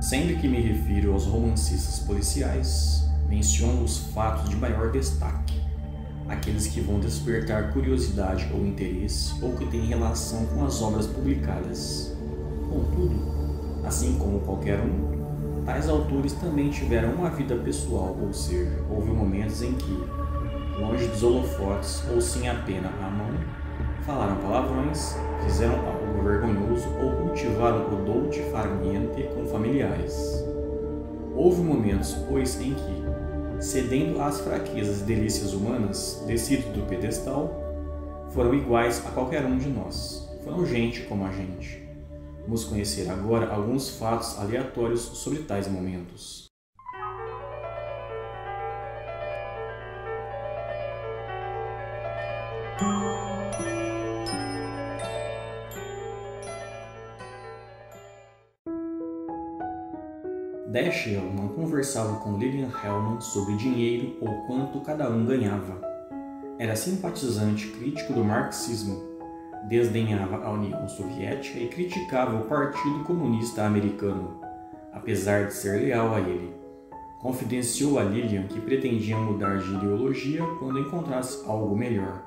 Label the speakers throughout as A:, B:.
A: Sempre que me refiro aos romancistas policiais, menciono os fatos de maior destaque, aqueles que vão despertar curiosidade ou interesse ou que têm relação com as obras publicadas. Contudo, assim como qualquer um, tais autores também tiveram uma vida pessoal, ou seja, houve momentos em que, longe dos holofotes ou sem a pena à mão, falaram palavrões, fizeram algo vergonhoso ou cultivaram o dolce far niente com familiares. Houve momentos, pois, em que, cedendo às fraquezas e delícias humanas, descidos do pedestal, foram iguais a qualquer um de nós. Foram gente como a gente. Vamos conhecer agora alguns fatos aleatórios sobre tais momentos. Dashiell não conversava com Lillian Hellman sobre dinheiro ou quanto cada um ganhava. Era simpatizante crítico do marxismo, desdenhava a União Soviética e criticava o Partido Comunista Americano, apesar de ser leal a ele. Confidenciou a Lillian que pretendia mudar de ideologia quando encontrasse algo melhor.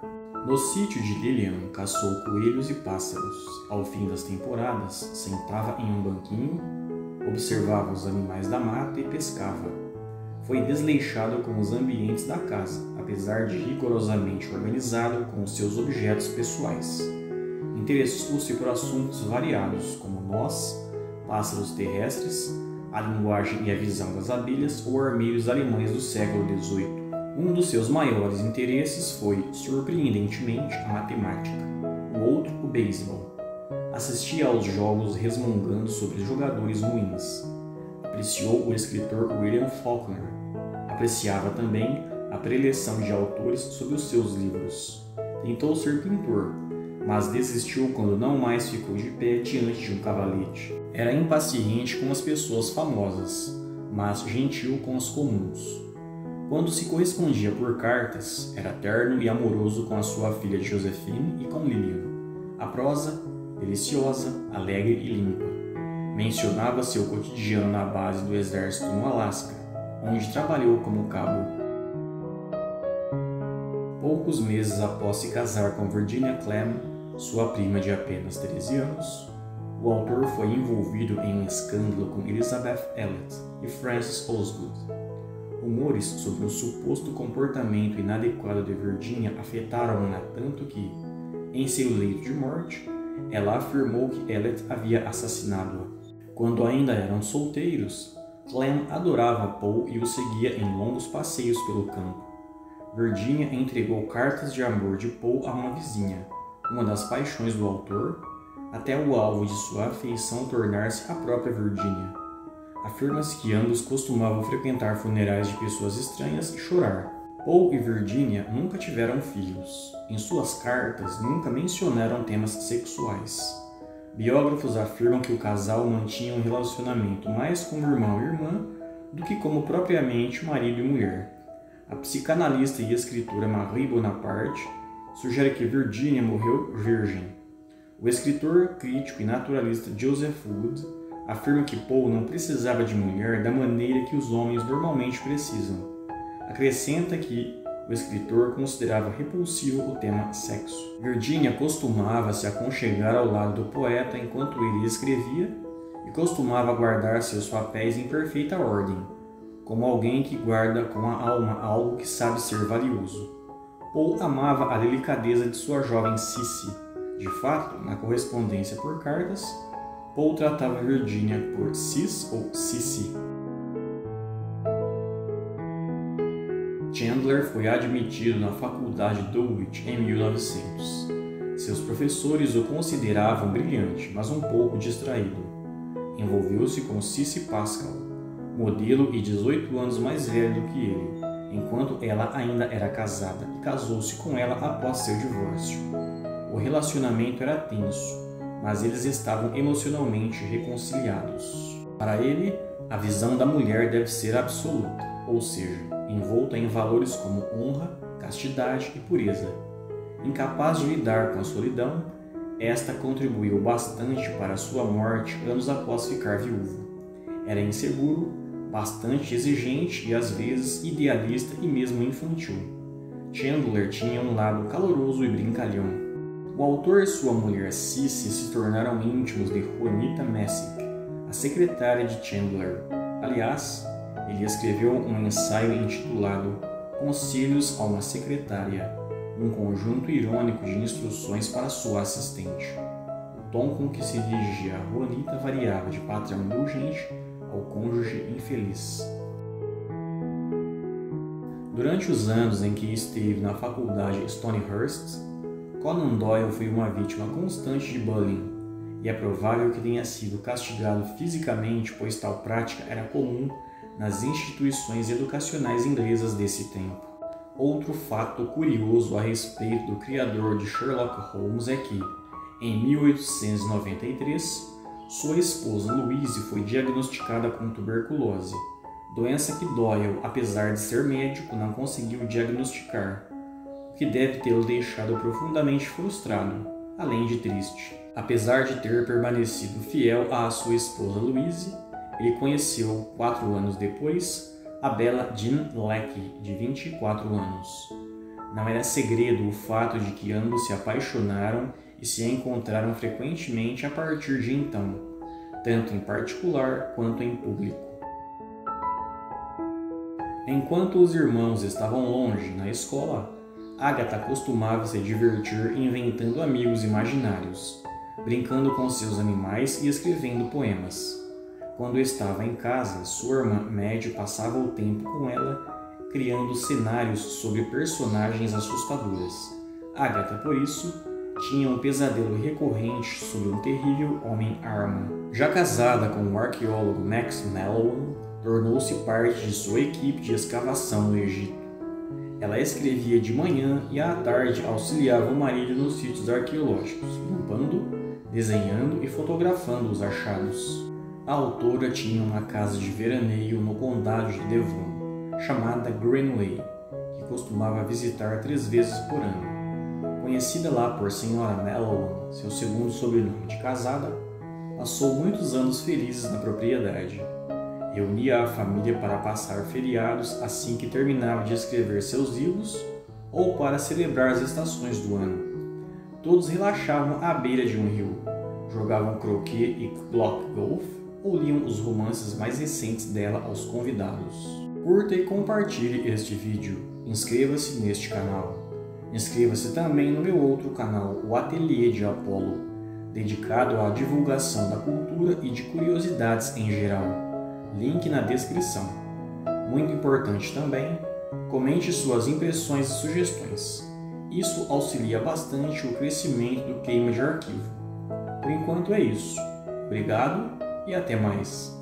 A: No sítio de Lillian, caçou coelhos e pássaros. Ao fim das temporadas, sentava em um banquinho, observava os animais da mata e pescava. Foi desleixado com os ambientes da casa, apesar de rigorosamente organizado com os seus objetos pessoais. Interessou-se por assuntos variados, como nós, pássaros terrestres, a linguagem e a visão das abelhas ou armeiros alemães do século XVIII. Um dos seus maiores interesses foi, surpreendentemente, a matemática, o outro o beisebol. Assistia aos jogos resmungando sobre jogadores ruins. Apreciou o escritor William Faulkner. Apreciava também a preleção de autores sobre os seus livros. Tentou ser pintor, mas desistiu quando não mais ficou de pé diante de um cavalete. Era impaciente com as pessoas famosas, mas gentil com as comuns. Quando se correspondia por cartas, era terno e amoroso com a sua filha Josephine e com Lillian. A prosa, deliciosa, alegre e limpa. Mencionava seu cotidiano na base do exército no Alasca, onde trabalhou como cabo. Poucos meses após se casar com Virginia Clemm, sua prima de apenas 13 anos, o autor foi envolvido em um escândalo com Elizabeth Elliot e Francis Osgood. Rumores sobre o suposto comportamento inadequado de Virginia afetaram-na tanto que, em seu leito de morte, ela afirmou que Elliot havia assassinado-a. Quando ainda eram solteiros, Clem adorava Poe e o seguia em longos passeios pelo campo. Virginia entregou cartas de amor de Poe a uma vizinha, uma das paixões do autor, até o alvo de sua afeição tornar-se a própria Virginia. Afirma-se que ambos costumavam frequentar funerais de pessoas estranhas e chorar. Poe e Virginia nunca tiveram filhos. Em suas cartas, nunca mencionaram temas sexuais. Biógrafos afirmam que o casal mantinha um relacionamento mais como irmão e irmã do que como propriamente marido e mulher. A psicanalista e escritora Marie Bonaparte sugere que Virginia morreu virgem. O escritor, crítico e naturalista Joseph Wood afirma que Poe não precisava de mulher da maneira que os homens normalmente precisam. Acrescenta que o escritor considerava repulsivo o tema sexo. Virginia costumava se aconchegar ao lado do poeta enquanto ele escrevia e costumava guardar seus papéis em perfeita ordem, como alguém que guarda com a alma algo que sabe ser valioso. Poe amava a delicadeza de sua jovem Cissy. De fato, na correspondência por cartas, Poe tratava Virginia por Cis ou Cissy. Chandler foi admitido na faculdade Dulwich em 1900. Seus professores o consideravam brilhante, mas um pouco distraído. Envolveu-se com Cissy Pascal, modelo e 18 anos mais velha do que ele, enquanto ela ainda era casada, e casou-se com ela após seu divórcio. O relacionamento era tenso, mas eles estavam emocionalmente reconciliados. Para ele, a visão da mulher deve ser absoluta, ou seja, envolta em valores como honra, castidade e pureza. Incapaz de lidar com a solidão, esta contribuiu bastante para sua morte anos após ficar viúvo. Era inseguro, bastante exigente e às vezes idealista e mesmo infantil. Chandler tinha um lado caloroso e brincalhão. O autor e sua mulher Cissy se tornaram íntimos de Juanita Messick, a secretária de Chandler. Aliás, ele escreveu um ensaio intitulado Conselhos a uma Secretária, um conjunto irônico de instruções para sua assistente. O tom com que se dirigia a Juanita variava de patrão indulgente ao cônjuge infeliz. Durante os anos em que esteve na faculdade Stonyhurst, Conan Doyle foi uma vítima constante de bullying, e é provável que tenha sido castigado fisicamente, pois tal prática era comum nas instituições educacionais inglesas desse tempo. Outro fato curioso a respeito do criador de Sherlock Holmes é que, em 1893, sua esposa Louise foi diagnosticada com tuberculose, doença que Doyle, apesar de ser médico, não conseguiu diagnosticar, o que deve tê-lo deixado profundamente frustrado, além de triste. Apesar de ter permanecido fiel à sua esposa Louise, ele conheceu, 4 anos depois, a bela Jean Lecky, de 24 anos. Não era segredo o fato de que ambos se apaixonaram e se encontraram frequentemente a partir de então, tanto em particular quanto em público. Enquanto os irmãos estavam longe na escola, Agatha costumava se divertir inventando amigos imaginários, brincando com seus animais e escrevendo poemas. Quando estava em casa, sua irmã Maddie passava o tempo com ela, criando cenários sobre personagens assustadoras. Agatha, por isso, tinha um pesadelo recorrente sobre um terrível homem-arma. Já casada com o arqueólogo Max Mallowan, tornou-se parte de sua equipe de escavação no Egito. Ela escrevia de manhã e à tarde auxiliava o marido nos sítios arqueológicos, limpando, desenhando e fotografando os achados. A autora tinha uma casa de veraneio no condado de Devon, chamada Greenway, que costumava visitar 3 vezes por ano. Conhecida lá por Sra. Mallowan, seu segundo sobrenome de casada, passou muitos anos felizes na propriedade. Reunia a família para passar feriados assim que terminava de escrever seus livros ou para celebrar as estações do ano. Todos relaxavam à beira de um rio, jogavam croquet e block golf ou liam os romances mais recentes dela aos convidados. Curta e compartilhe este vídeo. Inscreva-se neste canal. Inscreva-se também no meu outro canal, o Ateliê de Apolo, dedicado à divulgação da cultura e de curiosidades em geral. Link na descrição. Muito importante também, comente suas impressões e sugestões. Isso auxilia bastante o crescimento do queima de arquivo. Por enquanto é isso. Obrigado e até mais.